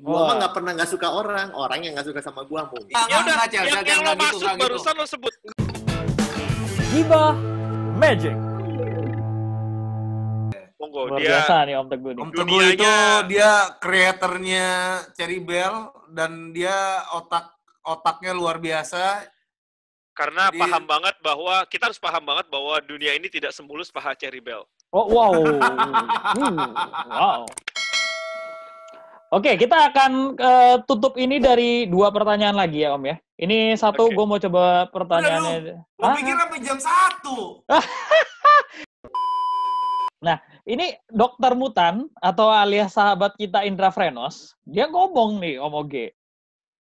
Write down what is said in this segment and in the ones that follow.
Gua mah Wah. nggak pernah nggak suka orang yang nggak suka sama gua mungkin. Ya udah, yang lo gitu, maksud barusan lo sebut. Gibah Magic. Monggo, Luar dia biasa nih Om Teguh nih. Om Teguh itu Dunianya- dia kreatornya Cherry Bell dan dia otaknya luar biasa. karena Jadi- kita harus paham banget bahwa dunia ini tidak semulus paha Cherry Bell. Oh, wow. Wow. Oke, kita akan tutup ini dari 2 pertanyaan lagi ya Om ya. Ini satu Oke. gue mau coba pertanyaannya. Lo pikir sampai jam 1? Nah, ini Dokter Mutan atau alias sahabat kita Indra Frenos, dia ngomong nih Om Oge.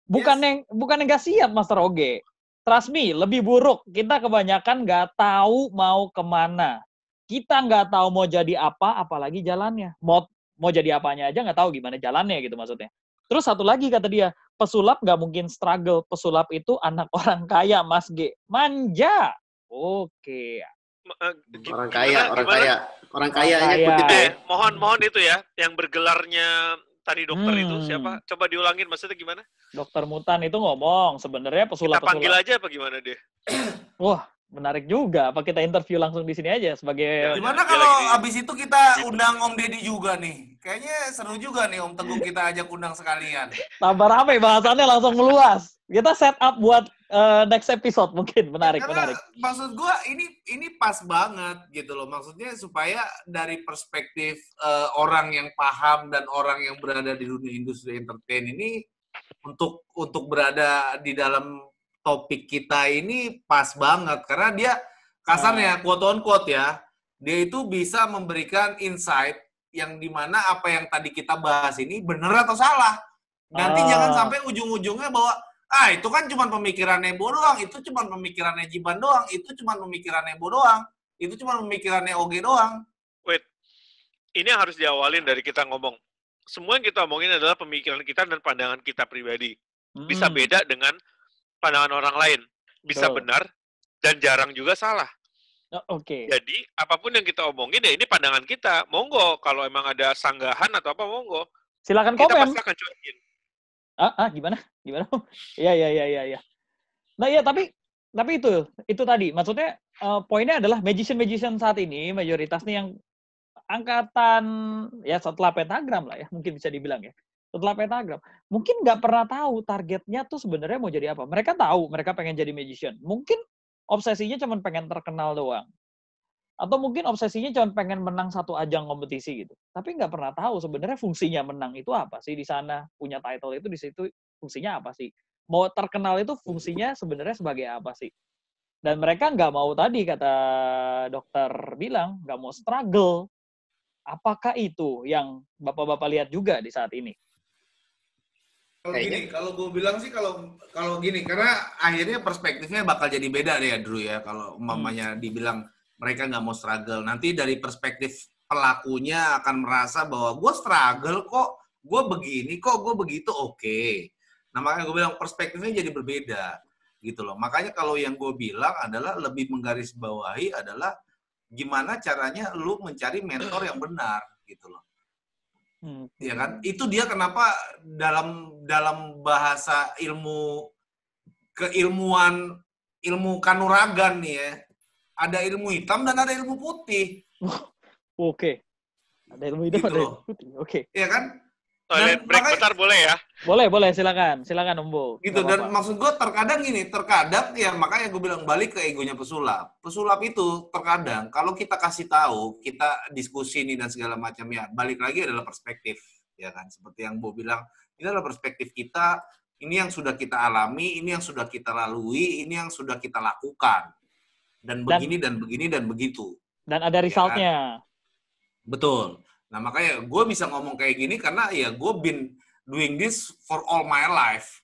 Bukan yang nggak siap Master Oge. Trust me, lebih buruk. Kita kebanyakan nggak tahu mau kemana. Kita nggak tahu mau jadi apa, apalagi jalannya. Mau jadi apanya aja nggak tahu gimana jalannya gitu maksudnya. Terus satu lagi kata dia, pesulap nggak mungkin struggle. Pesulap itu anak orang kaya, Mas G. Manja. Oke. Orang kaya aja Kaya. kutip ya. Mohon itu ya, yang bergelarnya tadi dokter itu Hmm. siapa? Coba diulangin, maksudnya gimana? Dokter Mutan itu ngomong sebenarnya Kita pesulap-pesulap. panggil aja apa gimana deh? Wah, menarik juga. Apa kita interview langsung di sini aja sebagai Gimana Dia kalau lagi- abis itu kita undang Om Deddy juga nih? Kayaknya seru juga nih Om Teguh kita ajak undang sekalian. tambah rame bahasannya langsung meluas. Kita set up buat next episode mungkin. Menarik. Maksud gua ini pas banget gitu loh. Maksudnya supaya dari perspektif orang yang paham dan orang yang berada di dunia industri entertain ini untuk berada di dalam topik kita ini pas banget karena dia kasarnya quote on quote ya, dia itu bisa memberikan insight yang dimana apa yang tadi kita bahas ini benar atau salah. Nanti jangan sampai ujung-ujungnya bahwa itu kan cuma pemikiran Nebo doang, itu cuma pemikirannya Jiban doang, itu cuma pemikiran Nebo doang, itu cuma pemikirannya Oge doang. Wait, ini yang harus diawalin dari kita ngomong. Semua yang kita omongin adalah pemikiran kita dan pandangan kita pribadi. Bisa beda dengan pandangan orang lain. Bisa Betul. benar dan jarang juga salah. Oke. Jadi, apapun yang kita omongin ya ini pandangan kita. Monggo, kalau emang ada sanggahan atau apa, monggo. Silakan Kita komen. pasti akan cuekin. Gimana? Iya. Nah, iya tapi itu tadi. Maksudnya poinnya adalah magician saat ini mayoritas nih yang angkatan ya setelah pentagram lah ya, mungkin bisa dibilang ya. Setelah pentagram, mungkin nggak pernah tahu targetnya tuh sebenarnya mau jadi apa. Mereka tahu mereka pengen jadi magician. Mungkin obsesinya cuma pengen terkenal doang. Atau mungkin obsesinya cuma pengen menang satu ajang kompetisi gitu. Tapi nggak pernah tahu sebenarnya fungsinya menang itu apa sih di sana. Punya title itu di situ fungsinya apa sih. Mau terkenal itu fungsinya sebenarnya sebagai apa sih. Dan mereka nggak mau tadi kata dokter bilang, nggak mau struggle. Apakah itu yang bapak-bapak lihat juga di saat ini? Kalau gini, kalau gue bilang sih kalau gini, karena akhirnya perspektifnya bakal jadi beda deh ya Drew ya. Kalau umpamanya dibilang mereka nggak mau struggle, nanti dari perspektif pelakunya akan merasa bahwa gue struggle kok, gue begini kok, gue begitu, oke. Nah makanya gue bilang perspektifnya jadi berbeda gitu loh. Makanya kalau yang gue bilang adalah lebih menggarisbawahi adalah gimana caranya lu mencari mentor yang benar gitu loh. Ya kan? Itu dia kenapa dalam bahasa ilmu keilmuan, ilmu kanuragan nih ya, ada ilmu hitam dan ada ilmu putih. Oke. Ada ilmu hitam, Gitu ada loh. ilmu putih. Oke. Ya kan? Break bentar boleh ya? Boleh, silakan Om Bo. Gitu. Nggak Dan apa-apa. maksud gue terkadang ya makanya gue bilang balik ke egonya pesulap. Pesulap itu terkadang kalau kita kasih tahu, kita diskusi ini dan segala macam ya, balik lagi adalah perspektif. Ya kan? Seperti yang Bo bilang, ini adalah perspektif kita, ini yang sudah kita alami, ini yang sudah kita lalui, ini yang sudah kita lakukan. Dan begini dan begini dan begitu. Dan ada resultnya. Ya kan? Betul. Nah makanya gue bisa ngomong kayak gini karena ya gue been doing this for all my life.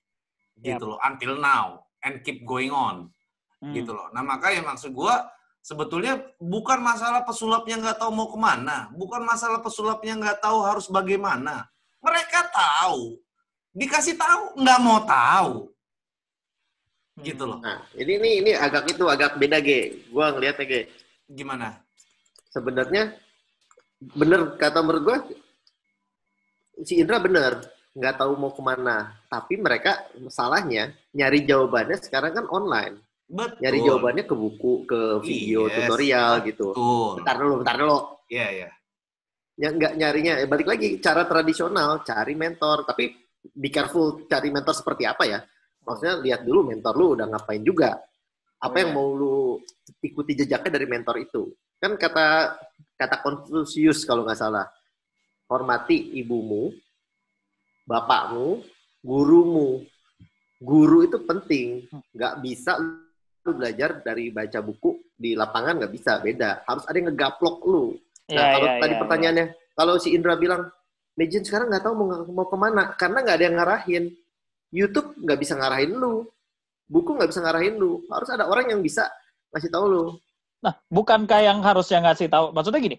Gitu loh. Until now. And keep going on. Gitu loh. Nah makanya maksud gue sebetulnya bukan masalah pesulapnya nggak tahu mau kemana. Bukan masalah pesulapnya nggak tahu harus bagaimana. Mereka tahu. Dikasih tahu nggak mau tahu. Gitu loh. Nah, ini agak beda, Ge. Gua ngeliatnya, Ge. Gimana? Sebenarnya bener kata menurut gua si Indra bener. nggak tahu mau kemana. Tapi mereka salahnya nyari jawabannya sekarang kan online. Betul. Nyari jawabannya ke buku, ke video tutorial gitu. Bentar dulu. Iya. Yang nggak nyarinya, balik lagi cara tradisional, cari mentor. Tapi be careful cari mentor seperti apa ya. Maksudnya lihat dulu mentor lu udah ngapain juga. Apa yang mau lu ikuti jejaknya dari mentor itu. Kan kata Confucius kalau nggak salah, hormati ibumu, bapakmu, gurumu. Guru itu penting. Nggak bisa lu belajar dari baca buku di lapangan, nggak bisa, beda. Harus ada yang ngegaplok lu. Nah, kalau tadi pertanyaannya, kalau si Indra bilang, Legend sekarang nggak tahu mau kemana, karena nggak ada yang ngarahin. YouTube nggak bisa ngarahin lu. Buku nggak bisa ngarahin lu. Harus ada orang yang bisa ngasih tahu lu. Nah, bukankah yang harusnya ngasih tahu? Maksudnya gini,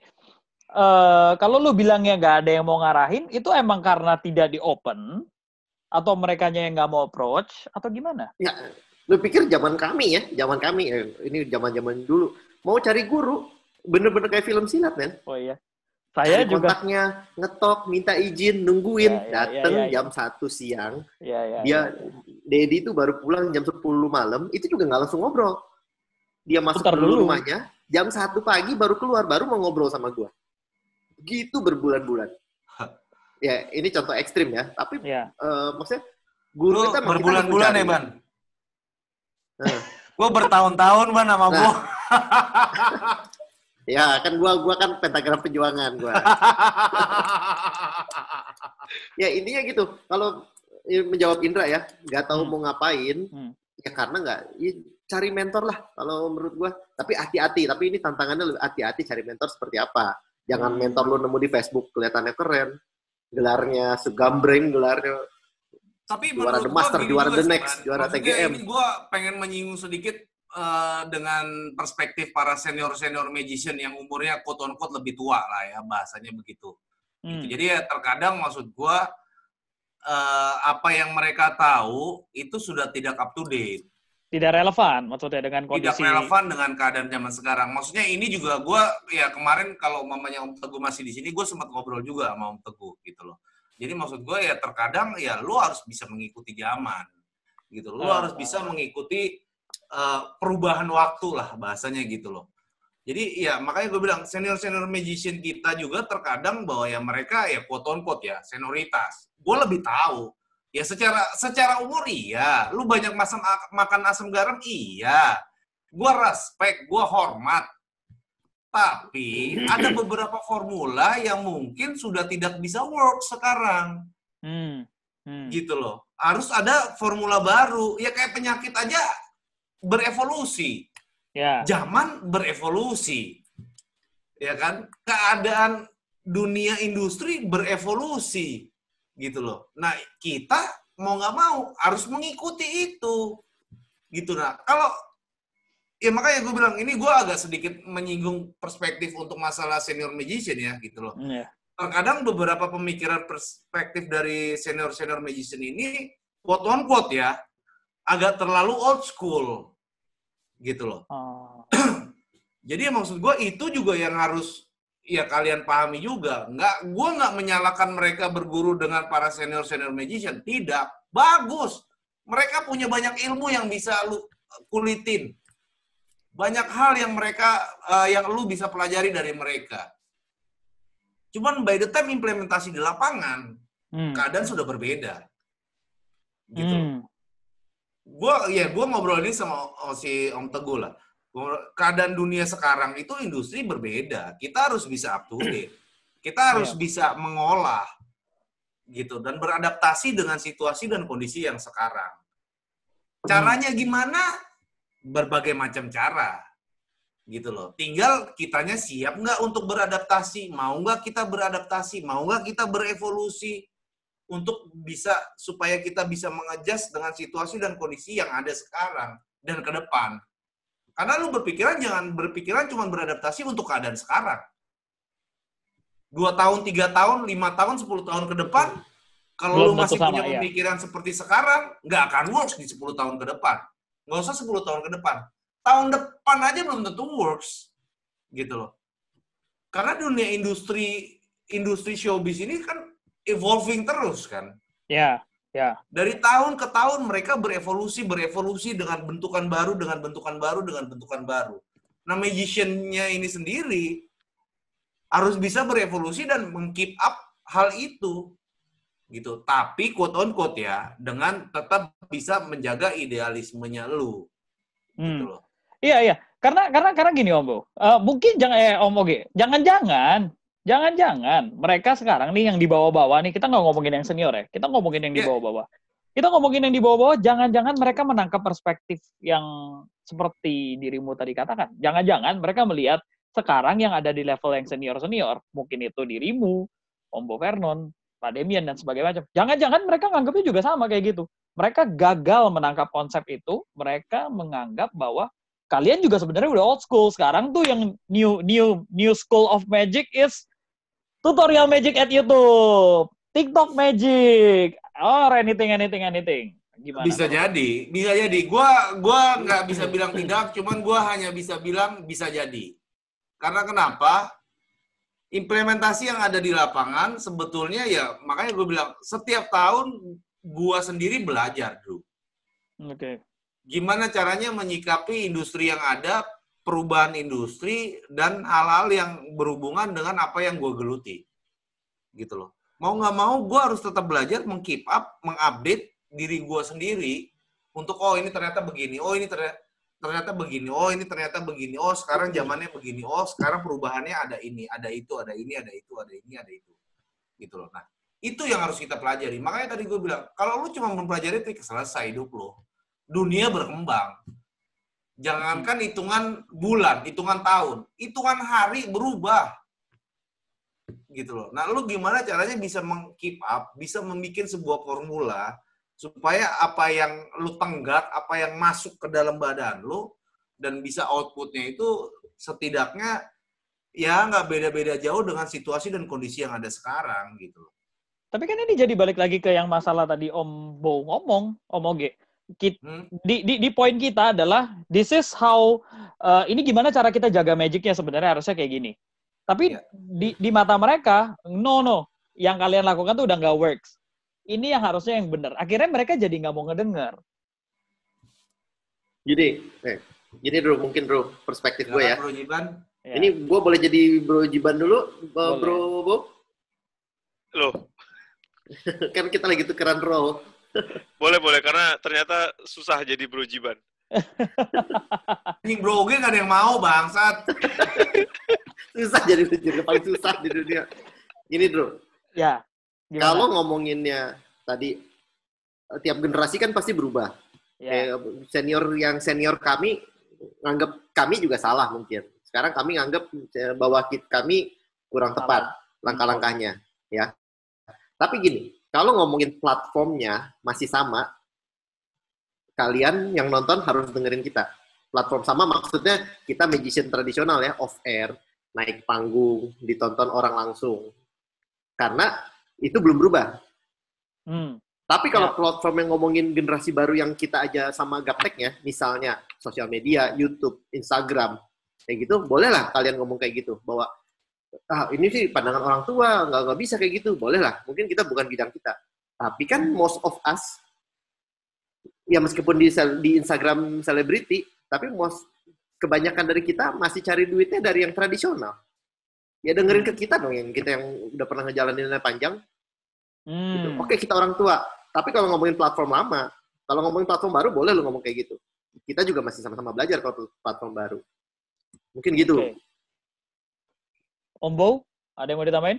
kalau lu bilangnya nggak ada yang mau ngarahin, itu emang karena tidak di-open? Atau merekanya yang nggak mau approach? Atau gimana? Ya, lu pikir zaman kami, ini zaman-zaman dulu, mau cari guru, bener-bener kayak film silat, men. Oh iya. Saya cari juga kontaknya, ngetok, minta izin, nungguin, dateng jam 1 siang. Dedi itu baru pulang jam 10 malam, itu juga nggak langsung ngobrol. Dia masuk dulu rumahnya, jam 1 pagi baru keluar, baru mau ngobrol sama gua. Gitu berbulan-bulan. Ya, ini contoh ekstrim ya, tapi maksudnya guru kita berbulan-bulan ya, Ban? Gua bertahun-tahun, Ban, sama gua. Ya, kan gua kan pentagram perjuangan gua. Ya, intinya gitu. Kalau menjawab Indra ya, nggak tahu mau ngapain, ya karena nggak, ya cari mentor lah kalau menurut gua. Tapi hati-hati, tapi ini tantangannya lebih hati-hati cari mentor seperti apa. Jangan mentor lu nemu di Facebook kelihatannya keren, gelarnya segambreng, gelarnya tapi juara The Master, juara The Next, juara TGM. Ini gua pengen menyinggung sedikit dengan perspektif para senior magician yang umurnya quote-unquote lebih tua lah ya, bahasanya begitu. Gitu. Jadi ya terkadang maksud gua apa yang mereka tahu itu sudah tidak up to date. Tidak relevan maksudnya dengan kondisi. Tidak relevan dengan keadaan zaman sekarang. Maksudnya ini juga gua ya kemarin kalau mamanya Om Teguh masih di sini, gua sempat ngobrol juga sama Om Teguh gitu loh. Jadi maksud gua ya terkadang ya lu harus bisa mengikuti zaman. Gitu. Lu harus bisa mengikuti perubahan waktu lah bahasanya gitu loh. Jadi ya makanya gue bilang senior magician kita juga terkadang bahwa ya mereka ya quote-unquote ya senioritas. Gue lebih tahu. Ya secara umur iya, lu banyak makan asam garam iya. Gue respect, gue hormat. Tapi ada beberapa formula yang mungkin sudah tidak bisa work sekarang. Gitu loh. Harus ada formula baru. Ya kayak penyakit aja berevolusi, zaman berevolusi, ya kan? Keadaan dunia industri berevolusi, gitu loh. Nah kita mau nggak mau harus mengikuti itu, gitu. Nah kalau ya makanya gue bilang ini gue agak sedikit menyinggung perspektif untuk masalah senior magician ya, gitu loh. Terkadang beberapa pemikiran perspektif dari senior magician ini quote on quote ya, agak terlalu old school gitu loh. Jadi maksud gue itu juga yang harus ya kalian pahami juga. Gue nggak menyalahkan mereka berguru dengan para senior magician. Tidak, bagus. Mereka punya banyak ilmu yang bisa lu kulitin. Banyak hal yang yang lu bisa pelajari dari mereka. Cuman by the time implementasi di lapangan, keadaan sudah berbeda. Gitu. Gue ngobrol ini sama si Om Teguh lah. Keadaan dunia sekarang itu industri berbeda. Kita harus bisa up to date. Kita harus bisa mengolah gitu dan beradaptasi dengan situasi dan kondisi yang sekarang. Caranya gimana? Berbagai macam cara. Gitu loh. Tinggal kitanya siap nggak untuk beradaptasi? Mau nggak kita beradaptasi? Mau nggak kita berevolusi? Untuk bisa supaya kita bisa mengadjust dengan situasi dan kondisi yang ada sekarang dan ke depan. Karena lu jangan berpikiran cuma beradaptasi untuk keadaan sekarang. 2 tahun, 3 tahun, 5 tahun, 10 tahun ke depan, kalau lu masih punya pemikiran seperti sekarang, nggak akan works di 10 tahun ke depan. Nggak usah 10 tahun ke depan. Tahun depan aja belum tentu works. Gitu loh. Karena dunia industri showbiz ini kan evolving terus kan. Ya, ya. Dari tahun ke tahun mereka berevolusi dengan bentukan baru, dengan bentukan baru, dengan bentukan baru. Nah, magician-nya ini sendiri harus bisa berevolusi dan meng-keep up hal itu. Gitu. Tapi quote on quote ya, dengan tetap bisa menjaga idealismenya lu. Gitu loh. Iya, iya. Karena gini Om Bo. Mungkin Om Oge, jangan-jangan mereka sekarang nih yang di bawah-bawah nih, kita nggak ngomongin yang senior ya. Kita ngomongin yang di bawah-bawah. Kita ngomongin yang di bawah-bawah, jangan-jangan mereka menangkap perspektif yang seperti dirimu tadi katakan. Jangan-jangan mereka melihat sekarang yang ada di level yang senior-senior, mungkin itu dirimu, Om Bo Vernon, Pak Demian, dan sebagainya macam. Jangan-jangan mereka nganggapnya juga sama kayak gitu. Mereka gagal menangkap konsep itu, mereka menganggap bahwa kalian juga sebenarnya udah old school. Sekarang tuh yang new school of magic is tutorial magic at YouTube, TikTok magic, or anything. Gimana? Bisa jadi. Gua nggak bisa bilang tidak, cuman gua hanya bisa bilang bisa jadi. Karena kenapa? Implementasi yang ada di lapangan sebetulnya ya, makanya gue bilang setiap tahun gua sendiri belajar, Drew. Oke. Gimana caranya menyikapi industri yang ada, perubahan industri, dan hal-hal yang berhubungan dengan apa yang gue geluti. Gitu loh. Mau nggak mau, gue harus tetap belajar, meng-keep up, mengupdate diri gue sendiri untuk, oh ini ternyata begini, oh ini ternyata begini, oh ini ternyata begini, oh sekarang zamannya begini, oh sekarang perubahannya ada ini, ada itu, ada ini, ada itu, ada ini, ada itu. Gitu loh. Nah, itu yang harus kita pelajari. Makanya tadi gue bilang, kalau lu cuma mempelajari trik, selesai hidup lo. Dunia berkembang. Jangankan hitungan bulan, hitungan tahun, hitungan hari berubah. Gitu loh. Nah, lu gimana caranya bisa meng-keep up, bisa membuat sebuah formula supaya apa yang lu tenggak, apa yang masuk ke dalam badan lu dan bisa outputnya itu setidaknya ya nggak beda-beda jauh dengan situasi dan kondisi yang ada sekarang gitu loh. Tapi kan ini jadi balik lagi ke yang masalah tadi Om Bo ngomong, Om Oge. Di poin kita adalah this is how ini gimana cara kita jaga magicnya sebenarnya harusnya kayak gini. Tapi di mata mereka no yang kalian lakukan tuh udah nggak works. Ini yang harusnya yang benar. Akhirnya mereka jadi nggak mau ngedengar. Gini mungkin perspektif gue ya. Bro Jiban. Ini gue boleh jadi Bro Jiban dulu, Bro Bo? Loh. Kan kita lagi tukeran role. Boleh, karena ternyata susah jadi Bro Jiban. Ini Bro Oge nggak ada yang mau, bangsat. Susah jadi Bro Jiban, paling susah di dunia. Ini, Bro. Ya. Gimana? Kalau ngomonginnya tadi, tiap generasi kan pasti berubah. Ya. Senior kami, nganggap kami juga salah mungkin. Sekarang kami nganggap bahwa kami kurang tepat langkah-langkahnya. Ya. Tapi gini, kalau ngomongin platformnya masih sama, kalian yang nonton harus dengerin kita. Platform sama maksudnya kita magician tradisional ya, off air, naik panggung, ditonton orang langsung. Karena itu belum berubah. Tapi kalau platform yang ngomongin generasi baru yang kita aja sama gapteknya, misalnya sosial media, YouTube, Instagram, kayak gitu, bolehlah kalian ngomong kayak gitu, bahwa ini sih pandangan orang tua, nggak bisa kayak gitu. Boleh lah, mungkin kita bukan bidang kita. Tapi kan most of us, ya meskipun di Instagram selebriti, tapi kebanyakan dari kita masih cari duitnya dari yang tradisional. Ya dengerin ke kita dong, yang kita yang udah pernah ngejalaninnya panjang. Gitu. Oke, kita orang tua. Tapi kalau ngomongin platform lama, kalau ngomongin platform baru, boleh lu ngomong kayak gitu. Kita juga masih sama-sama belajar kalau platform baru. Mungkin gitu. Okay. Om Bo, ada yang mau ditambahin?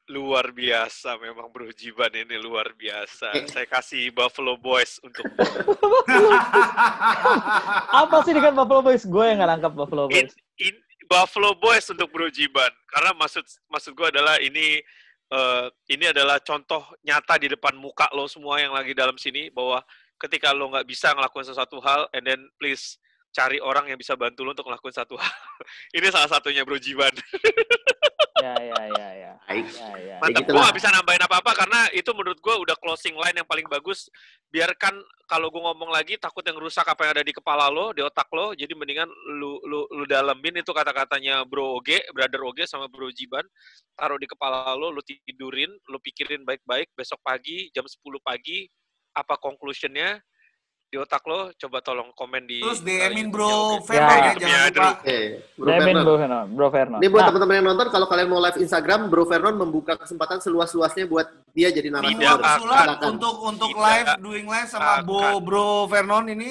Luar biasa memang Bro Jiban ini, luar biasa. Saya kasih Buffalo Boys untuk Apa sih dengan Buffalo Boys? Gue yang nggak nangkap Buffalo Boys. Buffalo Boys untuk Bro Jiban. Karena maksud gue adalah ini adalah contoh nyata di depan muka lo semua yang lagi dalam sini, bahwa ketika lo nggak bisa ngelakuin sesuatu hal, and then please cari orang yang bisa bantu lo untuk ngelakuin satu hal. Ini salah satunya Bro Jiban. Baik. Mantap, gitu gue lah. gak bisa nambahin apa-apa karena itu menurut gue udah closing line yang paling bagus. Biarkan kalau gue ngomong lagi takut yang rusak apa yang ada di kepala lo, di otak lo. Jadi mendingan lu dalemin itu kata-katanya brother Oge sama Bro Jiban. Taruh di kepala lo, lu tidurin, lu pikirin baik-baik. Besok pagi jam 10 pagi apa conclusionnya di otak lo, coba tolong komen di Terus DM-in YouTube-nya Bro Oge. Vernon ya, YouTube-nya jangan lupa. Drew. Oke, Bro Demin Vernon. Bro Vernon. Ini buat Nah, teman-teman yang nonton, kalau kalian mau live Instagram, Bro Vernon membuka kesempatan seluas-luasnya buat dia jadi Semua narasumber. pesulap Silakan. untuk Tidak live, doing live sama akan. Bro Vernon ini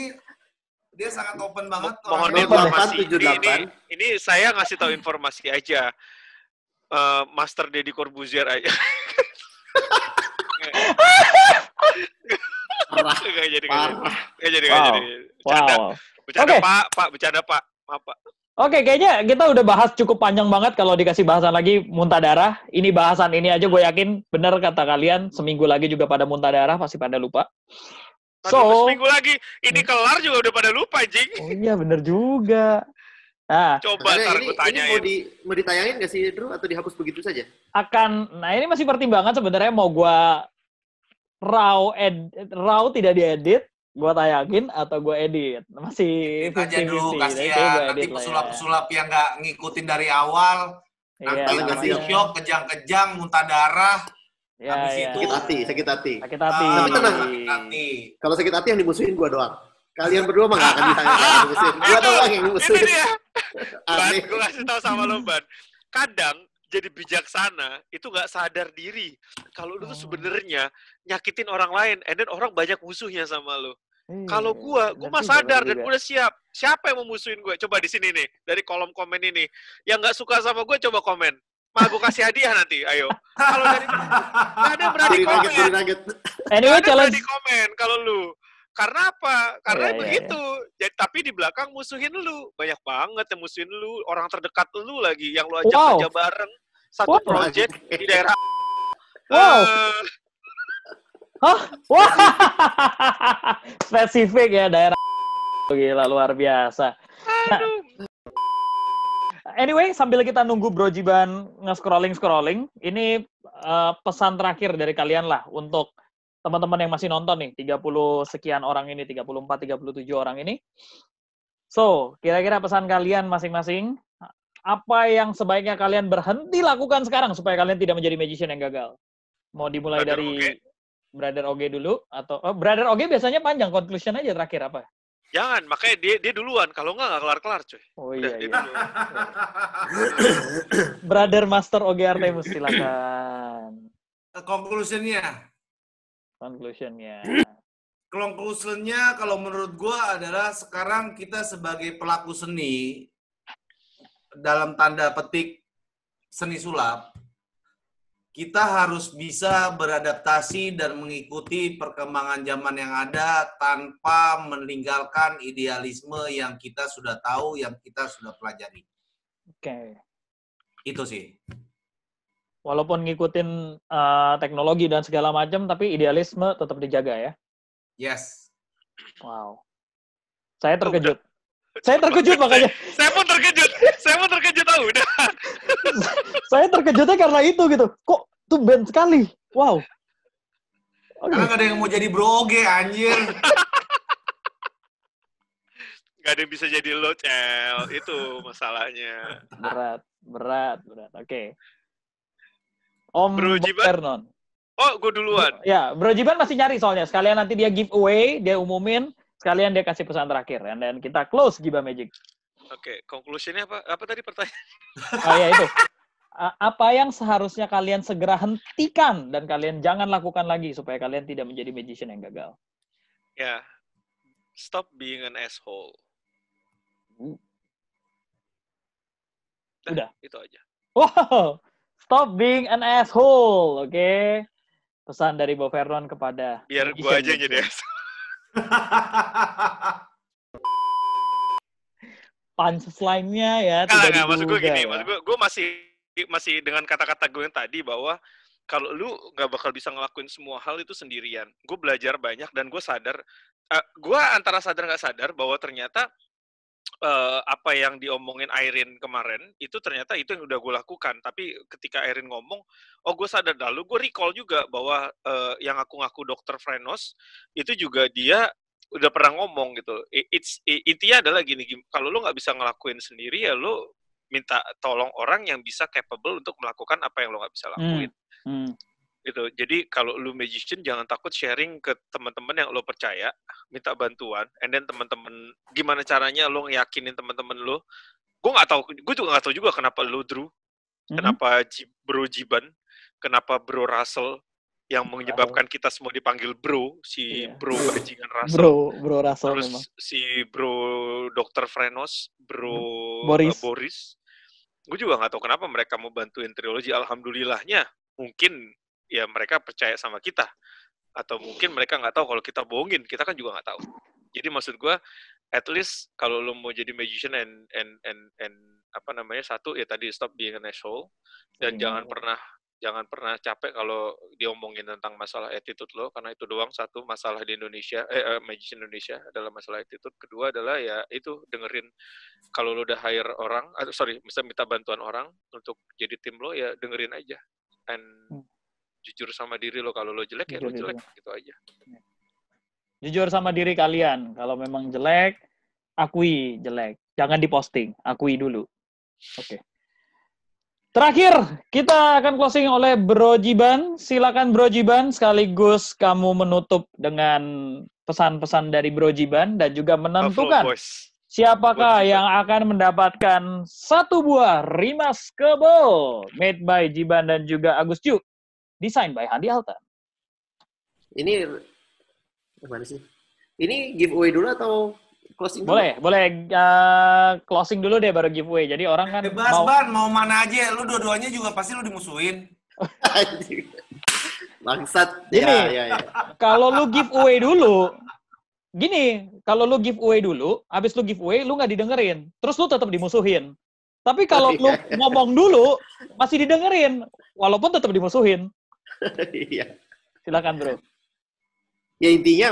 dia sangat open banget. Mohon orangnya. informasi. 7878. Ini saya ngasih tahu informasi aja. Master Deddy Corbuzier aja. Nggak jadi. Bercanda. wow. Bercanda, Oke. Pak. Bercanda, Pak. Maaf, Pak. Oke, kayaknya kita udah bahas cukup panjang banget. Kalau dikasih bahasan lagi muntah darah. Ini bahasan ini aja gue yakin bener kata kalian. Seminggu lagi juga pada muntah darah, pasti pada lupa. Aduh, seminggu lagi. Ini kelar juga udah pada lupa, Jing. Oh iya, bener juga. Nah, Coba Makanya ntar ini gue tanyain. mau ditayangin nggak sih, Drew? Atau dihapus begitu saja? nah ini masih pertimbangan sebenarnya mau gue raw tidak diedit, gue tayangin atau gue edit. Masih Kita aja dulu 50-50. kasihan nanti pesulap-pesulap yang nggak ngikutin dari awal. Nanti Iya, nanti makanya. syok, kejang-kejang, muntah darah. Ya, Habis ya. itu Sakit hati. Sakit hati. Tapi tenang. sakit hati. Kalau sakit hati yang dimusuhin gua doang. Kalian berdua mah nggak akan bisa dimusuhin. Gua doang yang Itu dimusuhin. dia. Ban, Aneh. gue kasih tahu sama lo, Ban. Kadang jadi bijaksana itu nggak sadar diri. Kalau lu tuh sebenarnya nyakitin orang lain, and then orang banyak musuhnya sama lo. Kalau gue mah sadar dan gue udah siap. Siapa yang mau musuhin gue? Coba di sini nih, dari kolom komen ini. Yang nggak suka sama gue, coba komen. Mah gue kasih hadiah nanti, ayo. Kalau dari nggak ada yang berani komen. Jadi nugget. Anyway, Nggak ada yang challenge. berani komen kalau lu. Karena apa? Karena Iya, iya, begitu. Jadi, tapi di belakang musuhin lu. Banyak banget yang musuhin lu. Orang terdekat lu lagi. Yang lu ajak Wow. kerja bareng. Satu Wow. project di daerah. Wow. Eh, Hah? Wah. Spesifik ya daerah. Gila, luar biasa. Nah, anyway, sambil kita nunggu Bro Jiban nge-scrolling, ini pesan terakhir dari kalian lah untuk teman-teman yang masih nonton nih, 30 sekian orang ini, 34, 37 orang ini. So, kira-kira pesan kalian masing-masing, apa yang sebaiknya kalian berhenti lakukan sekarang supaya kalian tidak menjadi magician yang gagal? Mau dimulai Brother dari Oge. Brother Oge dulu? Atau Brother Oge biasanya panjang, conclusion aja terakhir apa? Jangan, makanya dia duluan. Kalau nggak kelar-kelar, coy. Oh Udah, iya, dia iya. duluan. Brother Master Oge Artemus, silakan. Conclusionnya kalau menurut gua adalah sekarang kita sebagai pelaku seni dalam tanda petik seni sulap, kita harus bisa beradaptasi dan mengikuti perkembangan zaman yang ada tanpa meninggalkan idealisme yang kita sudah tahu, yang kita sudah pelajari. Oke. Itu sih. Walaupun ngikutin teknologi dan segala macam, tapi idealisme tetap dijaga ya. Yes. Wow. Saya terkejut. Saya terkejut makanya. Saya pun terkejut. Udah. Saya terkejutnya karena itu gitu. Kok tumben sekali. Wow. Oke. Karena gak ada yang mau jadi Bro Oge, anjir. Gak ada yang bisa jadi lo, Cel. Itu masalahnya. Berat. Oke. Om Bro Jiban? Vernon. Oh, gue duluan. Ya, Bro Jiban masih nyari soalnya. Sekalian nanti dia giveaway, dia umumin. Sekalian dia kasih pesan terakhir. Dan kita close Giba Magic. Oke, conclusion-nya apa? Apa tadi pertanyaan? Oh ya itu. Apa yang seharusnya kalian segera hentikan dan kalian jangan lakukan lagi supaya kalian tidak menjadi magician yang gagal? Ya, stop being an asshole. Udah. Itu aja. Wow, stop being an asshole, oke? Pesan dari Bo Vernon kepada Biar gue magician aja yang jadi magician. asshole. Punchline-nya ya Enggak, tidak maksud gue diduga gini, ya. maksud gue masih dengan kata-kata gue yang tadi bahwa kalau lu nggak bakal bisa ngelakuin semua hal itu sendirian. Gue belajar banyak dan gue sadar, gue antara sadar nggak sadar bahwa ternyata apa yang diomongin Irene kemarin, itu ternyata itu yang udah gue lakukan. Tapi ketika Irene ngomong, gue sadar, lalu gue recall juga bahwa yang aku ngaku Dr. Frenos, itu juga dia udah pernah ngomong gitu. Intinya adalah gini, kalau lo nggak bisa ngelakuin sendiri, ya lo minta tolong orang yang bisa capable untuk melakukan apa yang lo nggak bisa lakuin. Gitu. Jadi kalau lu magician jangan takut sharing ke teman-teman yang lo percaya, minta bantuan, and then teman-teman gimana caranya lo ngeyakinin teman-teman lo. Gue juga nggak tahu juga kenapa lo Drew, kenapa Bro Jiban, kenapa Bro Russell yang menyebabkan kita semua dipanggil Bro, si Bro bajingan Russell, Bro Russell terus memang. si Bro Dr. Frenos, Bro Boris. Gue juga nggak tahu kenapa mereka mau bantuin trilogi. Alhamdulillahnya mungkin ya mereka percaya sama kita, atau mungkin mereka nggak tahu kalau kita bohongin, kita kan juga nggak tahu. Jadi maksud gue, at least kalau lo mau jadi magician and apa namanya, satu ya tadi stop being an asshole, dan jangan pernah capek kalau diomongin tentang masalah attitude lo, karena itu doang satu masalah di Indonesia, magician Indonesia adalah masalah attitude. Kedua adalah ya itu dengerin, kalau lo udah hire orang, bisa minta bantuan orang untuk jadi tim lo, ya dengerin aja, and jujur sama diri lo. Kalau lo jelek ya lo jelek, gitu aja. Jujur sama diri kalian. Kalau memang jelek, akui jelek. Jangan diposting, akui dulu. Oke. Terakhir, kita akan closing oleh Bro Jiban. Silakan Bro Jiban, sekaligus kamu menutup dengan pesan-pesan dari Bro Jiban dan juga menentukan siapakah yang akan mendapatkan satu buah Remarkable made by Jiban dan juga Agus Ju. Design by Handi Alta. Ini gimana sih? Ini giveaway dulu atau closing dulu? Boleh. Closing dulu deh baru giveaway. Jadi orang kan bebas, mau mana aja. Lu dua-duanya juga pasti lu dimusuhin. Bangsat. Gini, ya. Kalau lu giveaway dulu, habis lu giveaway, lu nggak didengerin. Terus lu tetap dimusuhin. Tapi kalau lu ngomong dulu, masih didengerin. Walaupun tetap dimusuhin. Iya. Silakan Bro. Ya intinya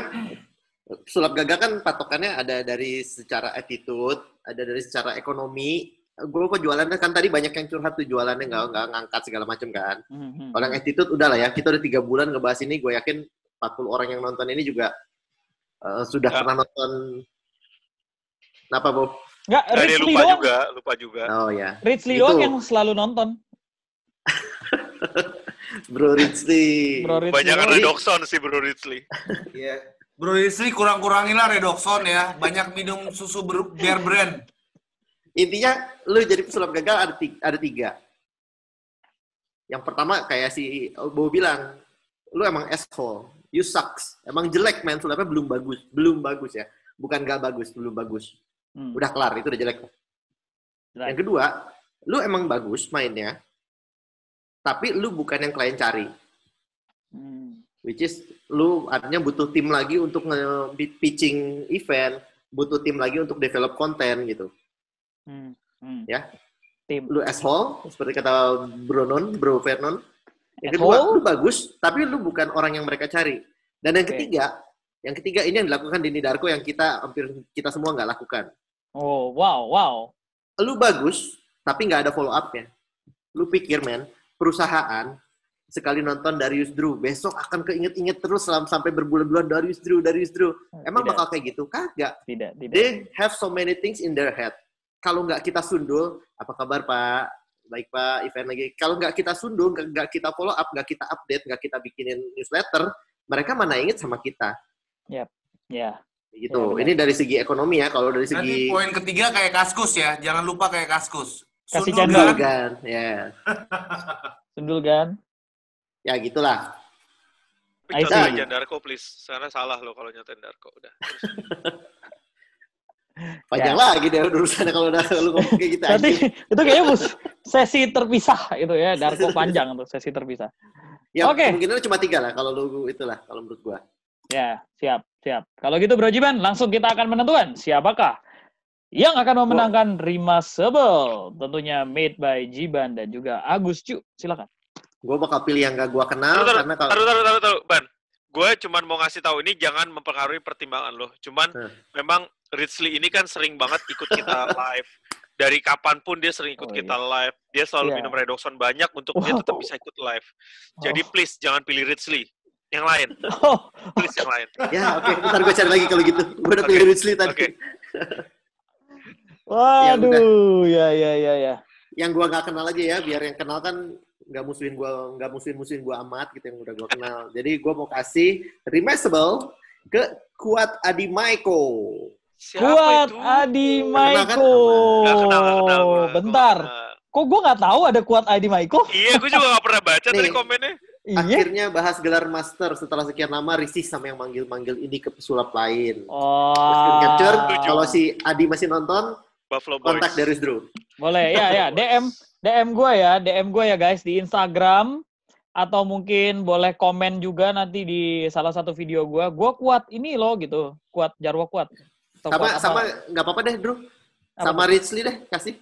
sulap gagak kan patokannya ada dari secara attitude, ada dari secara ekonomi. Gue kok jualannya kan tadi banyak yang curhat tuh jualannya nggak ngangkat segala macam kan. Orang attitude udah lah ya, kita udah 3 bulan ngebahas ini. Gue yakin 40 orang yang nonton ini juga sudah pernah nonton. Kenapa Bob? Nggak, lupa juga. Oh ya. Rich Lee doang yang selalu nonton. Bro Ridley. Banyak redoxon sih Bro Ridley. Iya. Bro Ridley kurang-kurangin lah redoxon ya. Banyak minum susu Bear Brand. Intinya lu jadi pesulap gagal ada 3. Yang pertama kayak si Bo bilang, lu emang asshole. You sucks. Emang jelek man, sulapnya belum bagus ya. Bukan gak bagus, belum bagus. Udah kelar, itu udah jelek. Yang kedua, lu emang bagus mainnya. Tapi lu bukan yang klien cari. Which is, lu artinya butuh tim lagi untuk pitching event, butuh tim lagi untuk develop konten gitu. Ya, tim. Lu asshole, seperti kata Bro Vernon. Yang kedua, lu bagus, tapi lu bukan orang yang mereka cari. Dan yang ketiga ini yang dilakukan Denny Darko yang kita semua nggak lakukan. Oh, wow. Lu bagus, tapi nggak ada follow up-nya. Lu pikir, men, perusahaan sekali nonton Darius Drew, besok akan keinget-inget terus sampai berbulan-bulan Darius Drew. Emang bakal kayak gitu? Kagak. Tidak. They have so many things in their head. Kalau nggak kita sundul, apa kabar Pak? Baik Pak, event lagi. Kalau nggak kita sundul, nggak kita follow up, nggak kita update, nggak kita bikinin newsletter, mereka mana inget sama kita. Yap. Ya. Gitu. Ini dari segi ekonomi ya. Kalau dari segi nanti poin ketiga kayak Kaskus ya. Jangan lupa kayak Kaskus. Kasih sundul kan. Ya. Sundul kan. Ya gitulah. Contohin Darko please. Karena salah lo kalau nyatain Darko udah. Panjang lagi deh urusannya kalau udah lu ngomong kayak gitu. Berarti itu kayaknya sesi terpisah itu ya. Darko panjang tuh sesi terpisah. Ya, kemungkinannya cuma 3 lah kalau lu itulah kalau menurut gua. Ya, siap. Kalau gitu Bro Jiban, langsung kita akan menentukan siapakah yang akan memenangkan Remarkable. Tentunya made by Jiban dan juga Agus Ju. Silakan. Gue bakal pilih yang gak gue kenal taruh, Ban. gue cuman mau ngasih tahu ini jangan mempengaruhi pertimbangan lo. Cuman memang Ridsley ini kan sering banget ikut kita live. Dari kapanpun dia sering ikut kita live. Dia selalu minum Redoxon banyak untuk dia tetap bisa ikut live. Jadi please jangan pilih Ridsley. Yang lain. Please yang lain. Ya oke, ntar gue cari lagi kalau gitu. Gue udah pilih Ridsley tadi. Waduh, ya. Yang gue nggak kenal aja ya, biar yang kenal kan nggak musuhin gue amat gitu yang udah gue kenal. Jadi gue mau kasih Reversible ke Kuat Adi Maiko. Kuat Adi Maiko. Kenal. Bentar. Kok gue nggak tahu ada Kuat Adi Maiko? Iya, gue juga nggak pernah baca tadi komennya. Akhirnya bahas gelar master setelah sekian lama risih sama yang manggil-manggil ini ke pesulap lain. Capture, kalau si Adi masih nonton, Buffalo Boys. Kontak Darius Drew. Boleh, ya. DM gue ya guys di Instagram atau mungkin boleh komen juga nanti di salah satu video gue. Gue kuat ini loh gitu, kuat Jarwo kuat. Sama nggak apa-apa deh Drew. Sama Ridsley deh kasih.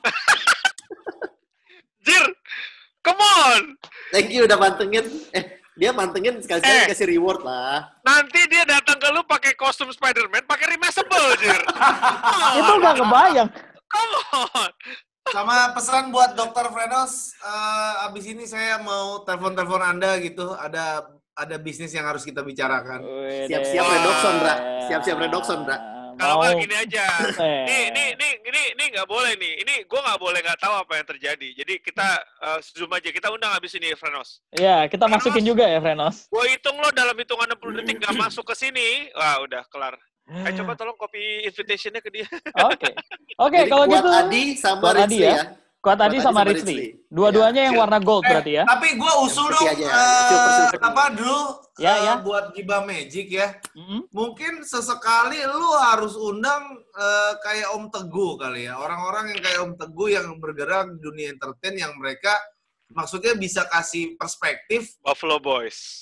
Jir, come on. Thank you udah mantengin. Dia mantengin sekali-sekali kasih reward lah. Nanti dia datang ke lu pakai kostum Spider-Man, pakai Reversible, Jir. Itu nggak kebayang. Come on. Sama pesan buat Dr. Frenos, abis ini saya mau telepon Anda gitu, ada bisnis yang harus kita bicarakan. Siap-siap Redoxon, Bra. Kalau nggak gini aja, ini nggak boleh nih. Ini gue nggak boleh nggak tahu apa yang terjadi. Jadi kita zoom aja, kita undang abis ini Frenos. Iya, kita masukin juga ya Frenos. Gue hitung lo dalam hitungan 60 detik nggak masuk ke sini, wah udah kelar. Coba tolong copy invitation-nya ke dia. Oke, kalau gitu. Kuat Adi sama Ridsley ya. Kuat Adi sama Ridsley. Dua-duanya yang warna gold berarti ya. Tapi gue usul dong, buat Giba Magic ya. Mungkin sesekali lu harus undang kayak Om Teguh kali ya. Orang-orang yang kayak Om Teguh yang bergerak di dunia entertain yang mereka maksudnya bisa kasih perspektif. Buffalo Boys.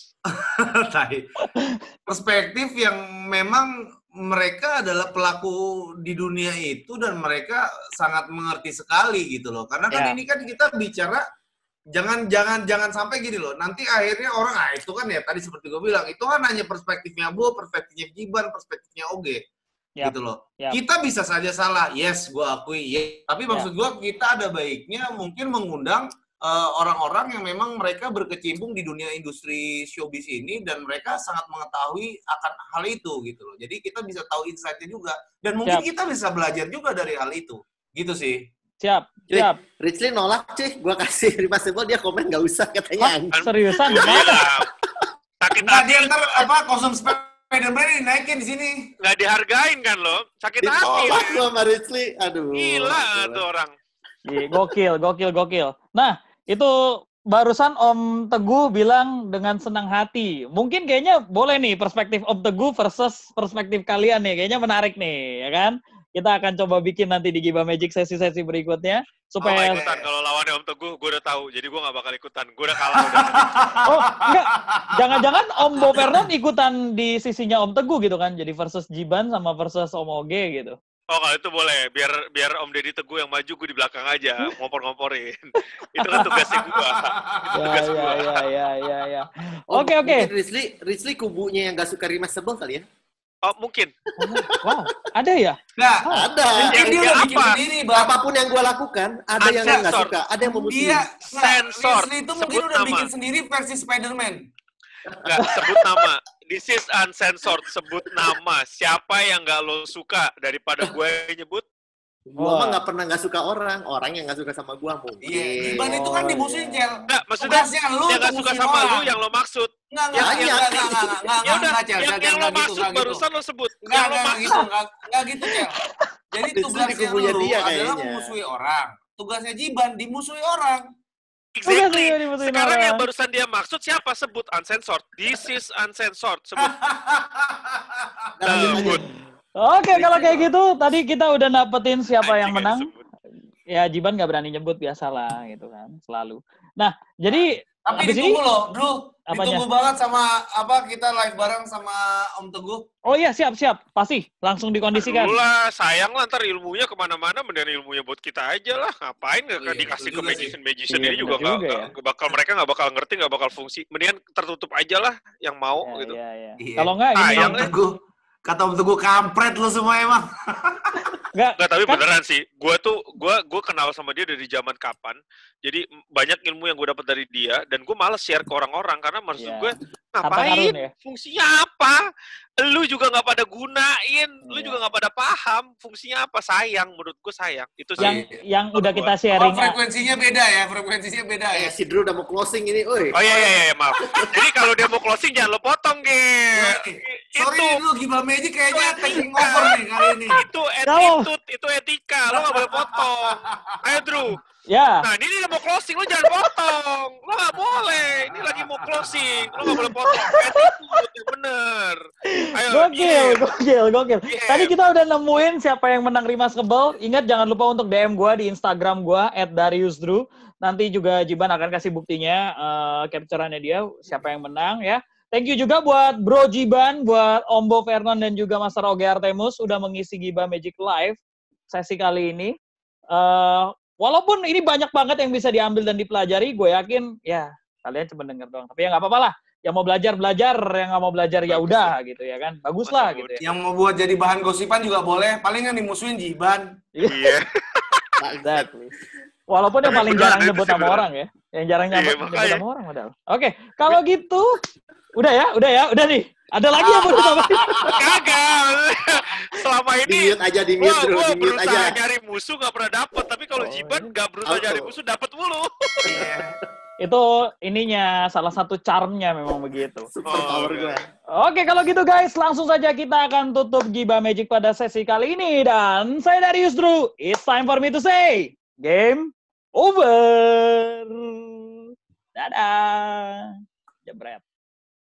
Perspektif yang memang mereka adalah pelaku di dunia itu dan mereka sangat mengerti sekali gitu loh. Karena kan ini kan kita bicara jangan sampai gini loh. Nanti akhirnya orang itu kan ya tadi seperti gue bilang itu kan hanya perspektifnya Bo, perspektifnya Giban, perspektifnya Oge. Gitu loh. Kita bisa saja salah. Yes, gue akui. Yes. Tapi maksud gue kita ada baiknya mungkin mengundang orang-orang yang memang mereka berkecimpung di dunia industri showbiz ini dan mereka sangat mengetahui akan hal itu gitu loh. Jadi kita bisa tahu insight-nya juga dan mungkin kita bisa belajar juga dari hal itu. Gitu sih. Siap. Ridsley nolak cuy, gua kasih Reversible dia komen nggak usah katanya. Seriusan gimana? Sakit hati dia ntar kostum Spider-Man dinaikin di sini. Nggak dihargain kan lo? Sakit hati. Ditolak lo sama Ridsley. Aduh. Gila tuh orang. Gokil. Nah, itu barusan Om Teguh bilang dengan senang hati. Mungkin kayaknya boleh nih perspektif Om Teguh versus perspektif kalian nih. Kayaknya menarik nih, ya kan? Kita akan coba bikin nanti di Giba Magic sesi-sesi berikutnya. Supaya ikutan. Kalau lawannya Om Teguh, gue udah tahu. Jadi gue nggak bakal ikutan. Gue udah kalah. Oh, enggak. Jangan-jangan Om Bo Ferdon ikutan di sisinya Om Teguh gitu kan? Jadi versus Jiban sama versus Om Oge gitu. Oh, kalau itu boleh. Biar Om Deddy Teguh yang maju, gue di belakang aja. Ngompor-ngomporin. Itu kan tugasnya gue. Ya. Oke. Mungkin Ridsley kubunya yang gak suka Reversible kali ya? Oh, mungkin. Wow, ada ya? Nah, ada. Yang dia udah bikin sendiri, Bang. Apapun yang gue lakukan, ada yang gak suka. Ada yang memusuhi. Iya, sensor. Ridsley itu mungkin udah bikin sendiri versi Spider-Man. Nggak, sebut nama. This is uncensored. Sebut nama. Siapa yang nggak lo suka daripada gue nyebut? Gue mah nggak pernah nggak suka orang yang nggak suka sama gue mungkin. Iya, Giban itu kan dimusuhin, Cel. Nggak, maksudnya yang nggak suka sama lu yang lo maksud. Nggak, yang lo maksud barusan lo sebut. Nggak gitu, Cel. Jadi tugasnya lu adalah memusuhi orang. Tugasnya Giban dimusuhi orang. Exactly. Sekarang yang barusan dia maksud siapa? Sebut uncensored. This is uncensored. Sebut. Oke, kalau kayak gitu, tadi kita udah dapetin siapa yang menang. Ya, Jiban nggak berani nyebut, biasalah gitu kan, selalu. Nah, jadi tapi ditunggu loh, Bro. Apanya? Ditunggu banget sama kita live bareng sama Om Teguh. Oh iya, siap. Pasti. Langsung dikondisikan. Aduh lah, sayang lah ntar ilmunya kemana-mana, mendingan ilmunya buat kita aja lah. Ngapain nggak dikasih ke magician Iya, ini juga mereka nggak bakal ngerti, nggak bakal fungsi. Mendingan tertutup aja lah yang mau Ya, gitu. Iya. Iya. Kalau nggak ini Sayang, Kata Om Teguh kampret lu semua emang. Nggak, tapi beneran sih. Gue kenal sama dia dari zaman kapan. Jadi banyak ilmu yang gue dapat dari dia dan gue males share ke orang-orang karena maksud gue ngapain? Ya? Fungsinya apa? Lu juga nggak pada gunain, lu juga nggak pada paham fungsinya apa. Sayang, menurut gue sayang. Itu sih. Yang udah kita sharing. Frekuensinya beda ya. Si Drew udah mau closing ini, oi. Oh iya, maaf. Jadi kalau dia mau closing jangan lo potong, Ge. Sorry lu Giba Magic kayaknya taking over nih kali ini. Itu attitude, itu etika. Lo nggak boleh potong. Ayo, Drew. Ya. Nah, ini udah mau closing, lo jangan potong. Lo nggak boleh. Ini lagi mau closing. Lo nggak boleh potong. Attitude, yang bener. Ayo, Gokil. Yeah. Tadi kita udah nemuin siapa yang menang Remarkable. Ingat, jangan lupa untuk DM gue di Instagram gue, @dariusdrew. Nanti juga Jiban akan kasih buktinya, capture-annya dia, siapa yang menang ya. Thank you juga buat Bro Jiban, buat Ombo Fernan, dan juga Master Oge Artemus udah mengisi Giba Magic Live sesi kali ini. Walaupun ini banyak banget yang bisa diambil dan dipelajari, gue yakin ya kalian cuma denger doang. Tapi ya nggak apa-apa lah. Yang mau belajar, yang nggak mau belajar ya udah gitu ya kan. Bagus lah gitu ya. Yang mau buat jadi bahan gosipan juga boleh. Paling kan dimusuhin Jiban. Iya. Exactly. Walaupun yang paling jarang nyebut nama orang ya. Yang jarang nyebut nama orang padahal. Oke, kalau gitu udah nih. Ada lagi yang mau ditambahin? Gagal. Selama ini di mute aja. Gue berusaha nyari musuh gak pernah dapet. Tapi kalau Jiban gak berusaha nyari musuh, dapet mulu. Itu ininya, salah satu charm-nya memang begitu. Super power gue. Oke, kalau gitu guys, langsung saja kita akan tutup Giba Magic pada sesi kali ini. Dan saya Darius Drew. It's time for me to say, game over. Dadah. Jebret.